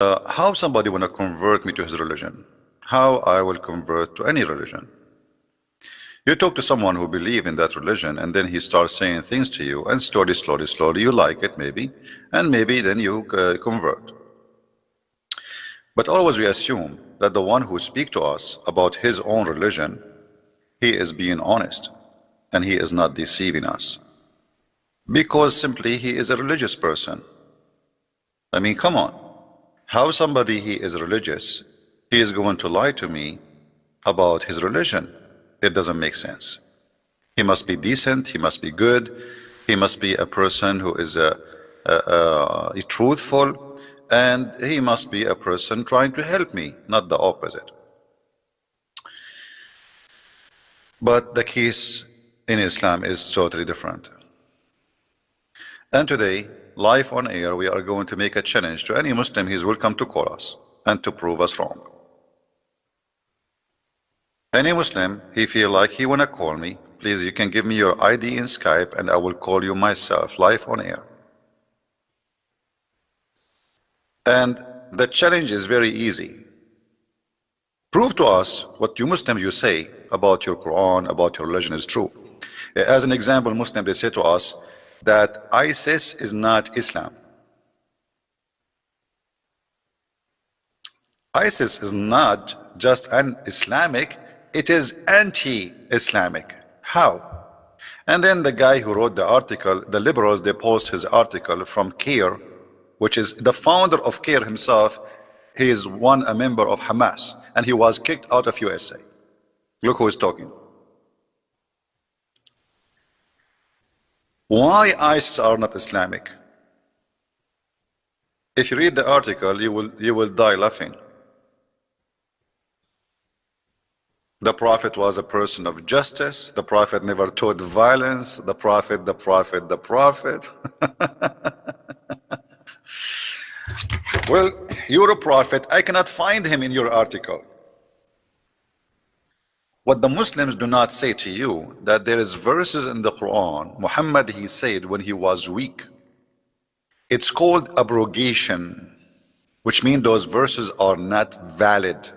How somebody want to convert me to his religion? How I will convert to any religion? You talk to someone who believe in that religion, and then he starts saying things to you, and slowly, you like it maybe, and maybe then you convert. But always we assume that the one who speak to us about his own religion, he is being honest, and he is not deceiving us, because simply he is a religious person. I mean, come on. How somebody he is religious, he is going to lie to me about his religion? It doesn't make sense. He must be decent, he must be good, he must be a person who is truthful, and he must be a person trying to help me, not the opposite. But the case in Islam is totally different. And today, live on air, we are going to make a challenge to any Muslim. He is welcome to call us and to prove us wrong. Any Muslim, he feel like he wanna call me, please, you can give me your ID in Skype and I will call you myself live on air. And the challenge is very easy. Prove to us what you Muslims you say about your Quran, about your religion is true. As an example, Muslims, they say to us that ISIS is not Islam. ISIS is not just un-Islamic, it is anti-Islamic. How? And then the guy who wrote the article, the liberals, they post his article from CAIR, which is the founder of CAIR himself. He is a member of Hamas, and he was kicked out of USA. Look who is talking. Why ISIS are not Islamic? If you read the article, you will die laughing. The Prophet was a person of justice. The Prophet never taught violence. The Prophet. Well, you're a prophet. I cannot find him in your article. What the Muslims do not say to you, that there is verses in the Quran, Muhammad, he said when he was weak. It's called abrogation, which means those verses are not valid.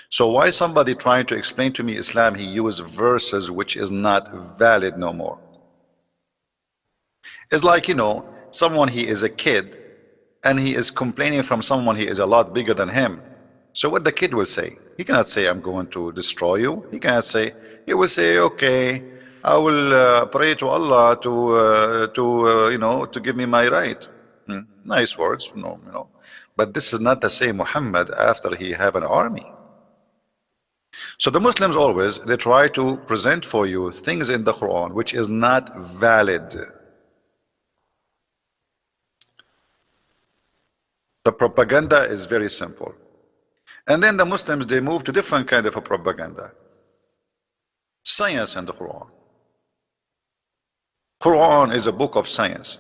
So why somebody trying to explain to me Islam, he used verses which is not valid no more? It's like, you know, someone, he is a kid, and he is complaining from someone he is a lot bigger than him. So what the kid will say? He cannot say, I'm going to destroy you. He cannot say, he will say, okay, I will pray to Allah to give me my right. Nice words, no. But this is not the same Muhammad after he have an army. So the Muslims always, they try to present for you things in the Quran which is not valid. The propaganda is very simple. And then the Muslims, they move to different kind of a propaganda. Science and the Quran. Quran is a book of science.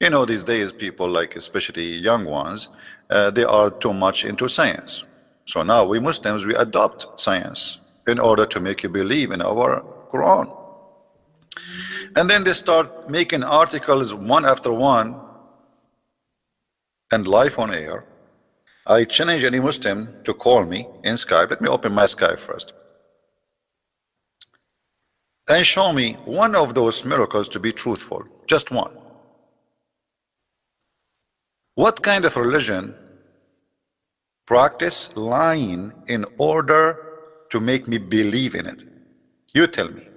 You know, these days people, like especially young ones, they are too much into science. So now we Muslims, we adopt science in order to make you believe in our Quran. And then they start making articles one after one and live on air. I challenge any Muslim to call me in Skype. Let me open my Skype first. And show me one of those miracles to be truthful. Just one. What kind of religion practice lying in order to make me believe in it? You tell me.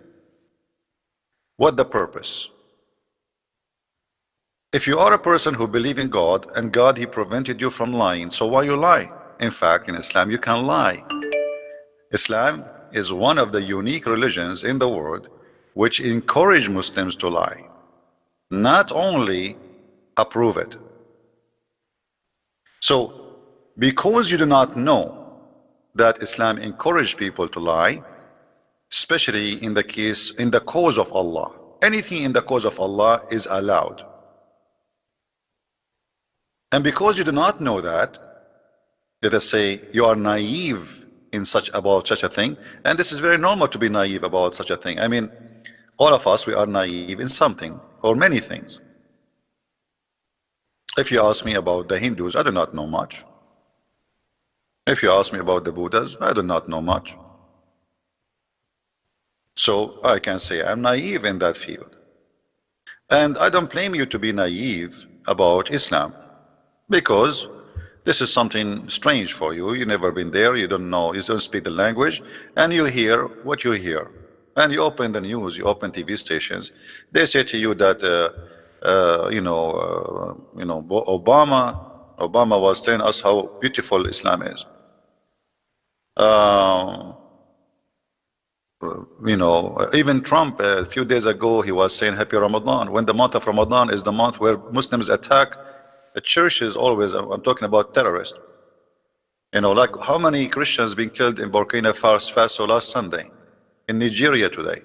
What the purpose? If you are a person who believes in God, and God, he prevented you from lying, so why you lie? In fact, in Islam, you can lie. Islam is one of the unique religions in the world which encourage Muslims to lie, not only approve it. So, because you do not know that Islam encouraged people to lie, especially in the cause of Allah, anything in the cause of Allah is allowed. And because you do not know that, let us say you are naive about such a thing, and this is very normal to be naive about such a thing. I mean, all of us, we are naive in something or many things. If you ask me about the Hindus, I do not know much. If you ask me about the Buddhas, I do not know much. So I can say I'm naive in that field. And I don't blame you to be naive about Islam, because this is something strange for you. You've never been there, you don't know, you don't speak the language, and you hear what you hear. And you open the news, you open TV stations, they say to you that, Obama was telling us how beautiful Islam is. Even Trump, a few days ago, he was saying Happy Ramadan, when the month of Ramadan is the month where Muslims attack churches always. I'm talking about terrorists. Like how many Christians been killed in Burkina Faso last Sunday, in Nigeria today,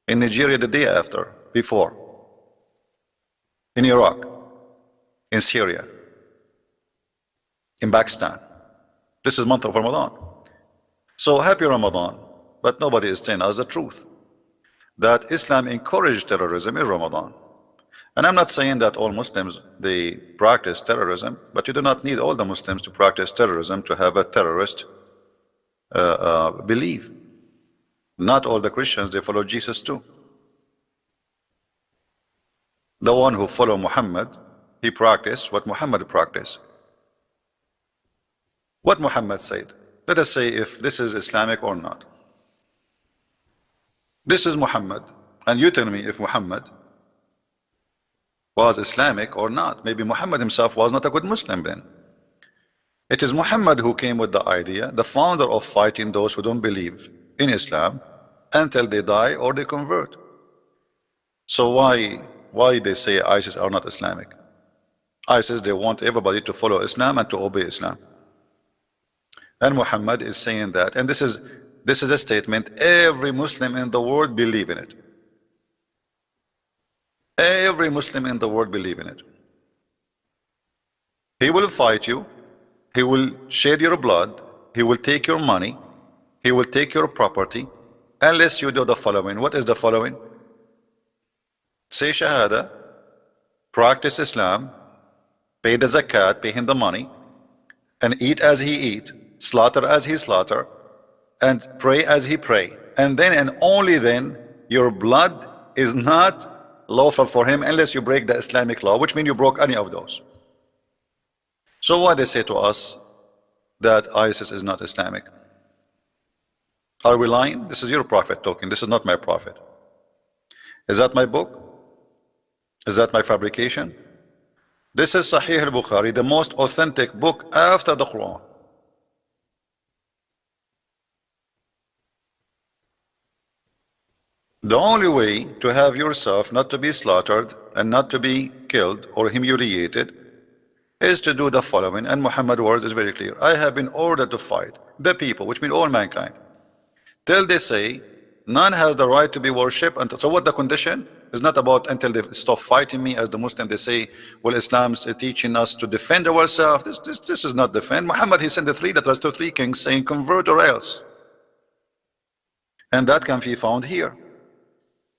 in Nigeria the day after, before, in Iraq, in Syria, in Pakistan. This is month of Ramadan. So happy Ramadan, but nobody is telling us the truth, that Islam encouraged terrorism in Ramadan. And I'm not saying that all Muslims, they practice terrorism, but you do not need all the Muslims to practice terrorism to have a terrorist belief. Not all the Christians, they follow Jesus too. The one who follow Muhammad, he practiced what Muhammad practiced. What Muhammad said. Let us say if this is Islamic or not. This is Muhammad, and you tell me if Muhammad was Islamic or not. Maybe Muhammad himself was not a good Muslim then. It is Muhammad who came with the idea, the founder of fighting those who don't believe in Islam until they die or they convert. So why they say ISIS are not Islamic? ISIS, they want everybody to follow Islam and to obey Islam. And Muhammad is saying that, and this is a statement every Muslim in the world believe in it. Every Muslim in the world believe in it. He will fight you, he will shed your blood, he will take your money, he will take your property, unless you do the following. What is the following? Say Shahada, practice Islam, pay the zakat, pay him the money, and eat as he eat, slaughter as he slaughter, and pray as he pray. And then and only then your blood is not lawful for him unless you break the Islamic law, which means you broke any of those. So why they say to us that ISIS is not Islamic? Are we lying? This is your prophet talking. This is not my prophet. Is that my book? Is that my fabrication? This is Sahih al-Bukhari, the most authentic book after the Quran. The only way to have yourself not to be slaughtered and not to be killed or humiliated is to do the following, and Muhammad's word is very clear. I have been ordered to fight the people, which means all mankind, till they say none has the right to be worshipped. So what the condition is not about until they stop fighting me. As the Muslim, they say, well, Islam's teaching us to defend ourselves. This is not defend. Muhammad, he sent the three letters to three kings saying convert or else, and that can be found here.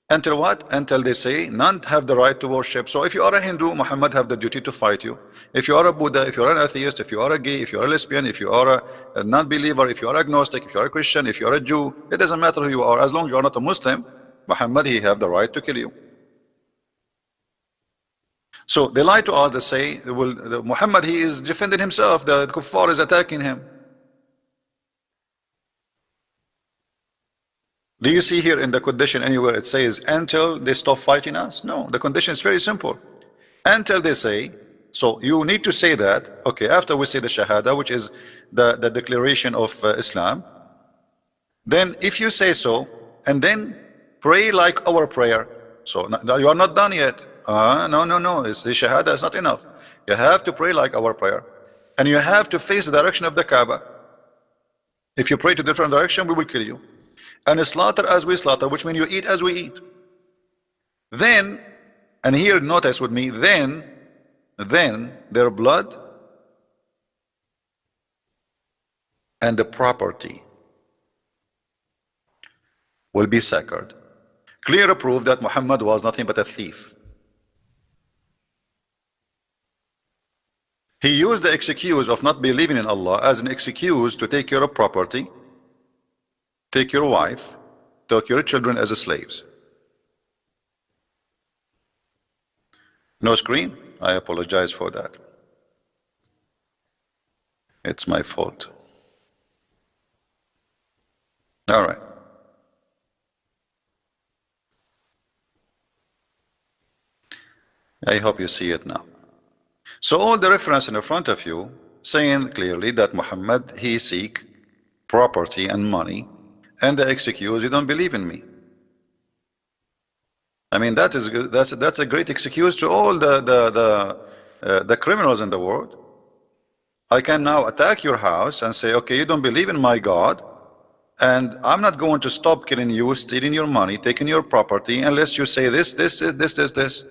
Until what? Until they say none have the right to worship. So if you are a Hindu, Muhammad have the duty to fight you. If you are a Buddha, if you are an atheist, if you are a gay, if you are a lesbian, if you are a non-believer, if you are agnostic, if you are a Christian, if you are a Jew, it doesn't matter who you are. As long as you are not a Muslim, Muhammad, he have the right to kill you. So they lie to us. They say, well, Muhammad, he is defending himself. The kuffar is attacking him. Do you see here in the condition anywhere it says until they stop fighting us? No, the condition is very simple. Until they say, so you need to say that, okay, after we say the Shahada, which is the declaration of Islam, then if you say so, and then pray like our prayer. So you are not done yet. No, it's the Shahada is not enough. You have to pray like our prayer. And you have to face the direction of the Kaaba. If you pray to different direction, we will kill you. And slaughter as we slaughter, which means you eat as we eat. Then, and here notice with me, then their blood and the property will be sacred. Clear proof that Muhammad was nothing but a thief. He used the excuse of not believing in Allah as an excuse to take your property, take your wife, take your children as slaves. No screen? I apologize for that. It's my fault. All right. I hope you see it now. So all the reference in front of you saying clearly that Muhammad, he seek property and money, and the excuse, you don't believe in me. I mean, that's a great excuse to all the criminals in the world. I can now attack your house and say, okay, you don't believe in my God, and I'm not going to stop killing you, stealing your money, taking your property, unless you say this.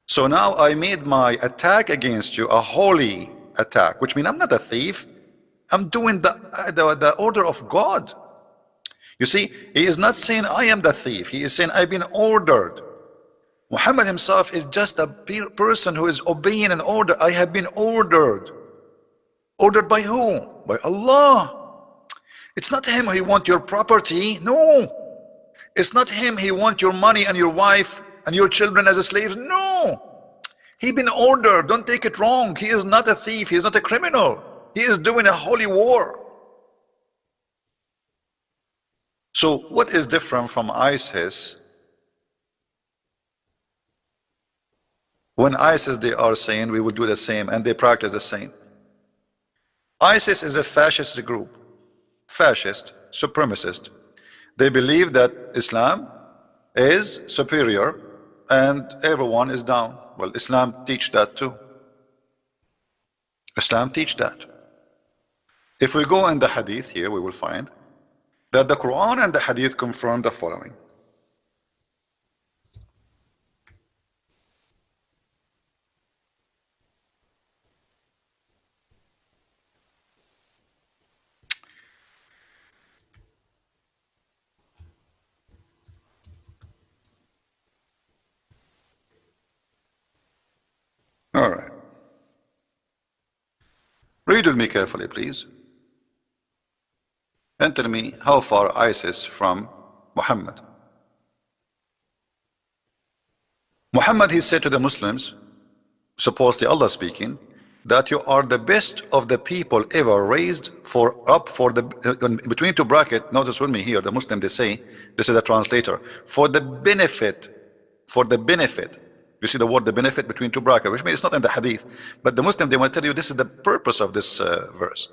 So now I made my attack against you a holy attack, which means I'm not a thief. I'm doing the order of God. You see, he is not saying I am the thief. He is saying I've been ordered. Muhammad himself is just a person who is obeying an order. I have been ordered. Ordered by who? By Allah. It's not him who wants your property. No. It's not him he wants your money and your wife and your children as slaves. No. He been ordered. Don't take it wrong. He is not a thief. He is not a criminal. He is doing a holy war. So what is different from ISIS? When ISIS, they are saying we will do the same, and they practice the same. ISIS is a fascist group, fascist, supremacist. They believe that Islam is superior and everyone is down. Well, Islam teach that too. Islam teach that. If we go in the hadith here, we will find that the Quran and the hadith confirm the following. All right. Read with me carefully, please. And tell me how far ISIS from Muhammad. Muhammad, he said to the Muslims, supposedly Allah speaking, that you are the best of the people ever raised up for the, between two brackets, notice with me here, the Muslim, they say, this is a translator, for the benefit, you see the word the benefit between two brackets, which means it's not in the hadith, but the Muslim, they will tell you this is the purpose of this verse.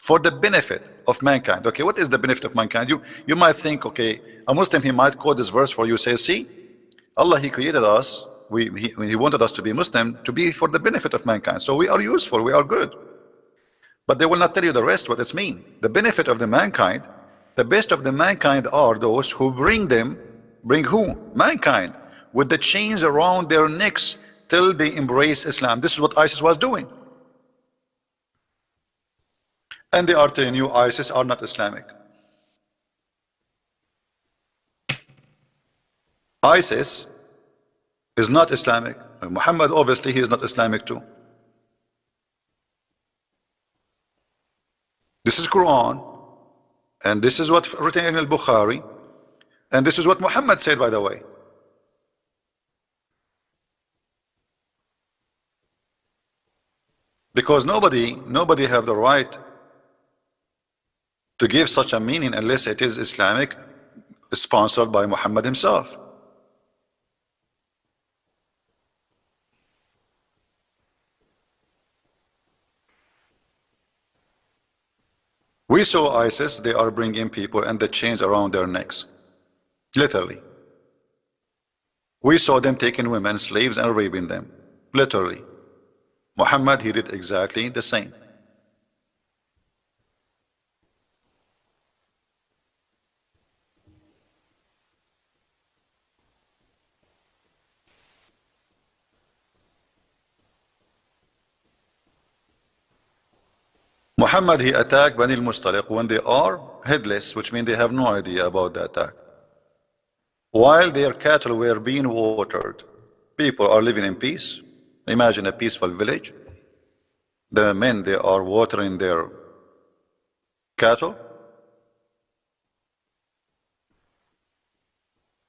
For the benefit of mankind. Okay, what is the benefit of mankind? You might think, okay, a Muslim, he might quote this verse for you, say, see, Allah, he created us, he wanted us to be Muslim, to be for the benefit of mankind. So we are useful, we are good. But they will not tell you the rest, what it's mean. The benefit of the mankind, the best of the mankind are those who bring who? Mankind, with the chains around their necks till they embrace Islam. This is what ISIS was doing. And they are telling you ISIS are not Islamic. ISIS is not Islamic. Muhammad, obviously, he is not Islamic too. This is Quran, and this is what written in al-Bukhari, and this is what Muhammad said, by the way. Because nobody have the right to give such a meaning unless it is Islamic, sponsored by Muhammad himself. We saw ISIS, they are bringing people and the chains around their necks, literally. We saw them taking women, slaves, and raping them, literally. Muhammad, he did exactly the same. Muhammad, he attacked Bani al-Mustaliq when they are headless, which means they have no idea about the attack. While their cattle were being watered, people are living in peace. Imagine a peaceful village. The men, they are watering their cattle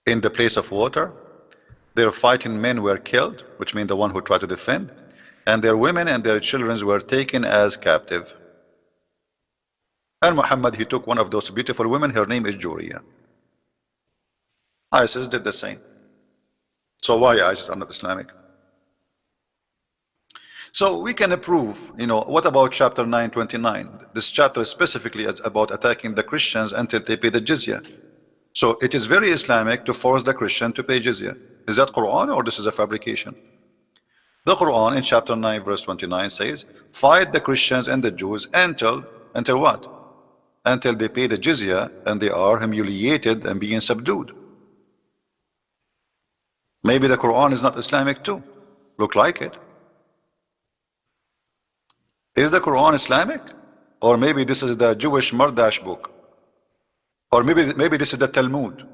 in the place of water. Their fighting men were killed, which means the one who tried to defend, and their women and their children were taken as captive. And Muhammad, he took one of those beautiful women, her name is Juriya. ISIS did the same. So why ISIS are not Islamic? So we can prove, what about chapter 929? This chapter specifically is about attacking the Christians until they pay the jizya. So it is very Islamic to force the Christian to pay jizya. Is that Quran or this is a fabrication? The Quran in chapter 9 verse 29 says, fight the Christians and the Jews until what? Until they pay the jizya and they are humiliated and being subdued. Maybe the Quran is not Islamic too. Look like it. Is the Quran Islamic? Or maybe this is the Jewish Mardash book? Or maybe this is the Talmud?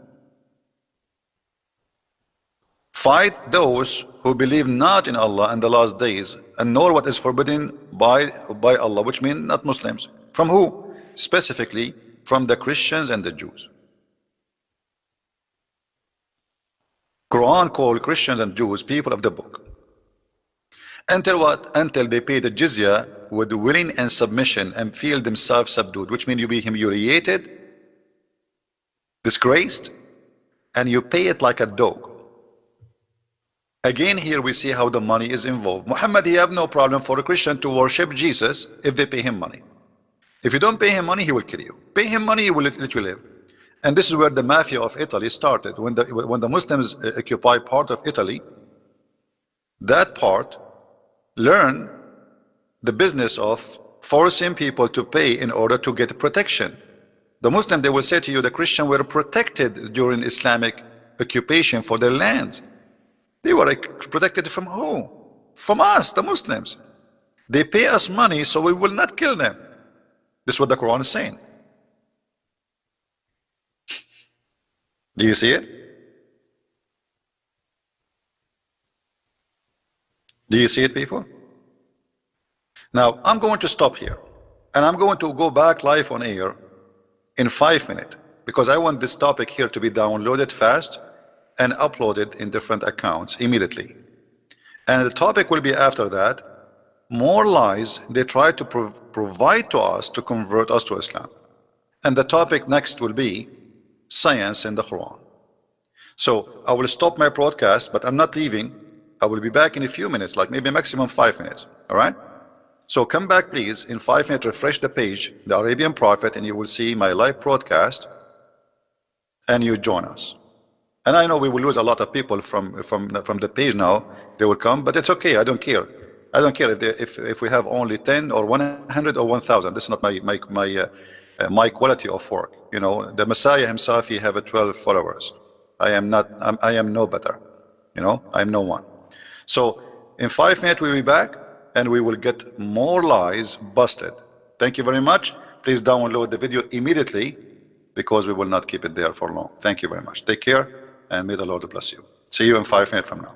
Fight those who believe not in Allah and the last days and nor what is forbidden by Allah, which means not Muslims. From who? Specifically from the Christians and the Jews. Quran called Christians and Jews people of the book. Until what? Until they pay the jizya with willing and submission and feel themselves subdued, which means you be humiliated, disgraced, and you pay it like a dog. Again, here we see how the money is involved. Muhammad, he have no problem for a Christian to worship Jesus if they pay him money. If you don't pay him money, he will kill you. Pay him money, he will let you live. And this is where the mafia of Italy started. When the Muslims occupy part of Italy, that part learn the business of forcing people to pay in order to get protection. The Muslim, they will say to you, the Christian were protected during Islamic occupation for their lands. They were protected from who? From us, the Muslims. They pay us money so we will not kill them. This is what the Quran is saying. Do you see it? Do you see it, people? Now, I'm going to stop here. And I'm going to go back live on air in 5 minutes. Because I want this topic here to be downloaded fast and uploaded in different accounts immediately. And the topic will be after that, more lies they try to provide to us to convert us to Islam. And the topic next will be science in the Quran. So I will stop my broadcast, but I'm not leaving. I will be back in a few minutes, like maybe maximum 5 minutes. All right? So come back, please. In 5 minutes, refresh the page, the Arabian Prophet, and you will see my live broadcast, and you join us. And I know we will lose a lot of people from the page now. They will come, but it's okay. I don't care. I don't care if we have only 10 or 100 or 1,000. This is not my quality of work. You know, the Messiah himself, he have 12 followers. I am no better. You know, I am no one. So in 5 minutes we'll be back and we will get more lies busted. Thank you very much. Please download the video immediately because we will not keep it there for long. Thank you very much. Take care and may the Lord bless you. See you in 5 minutes from now.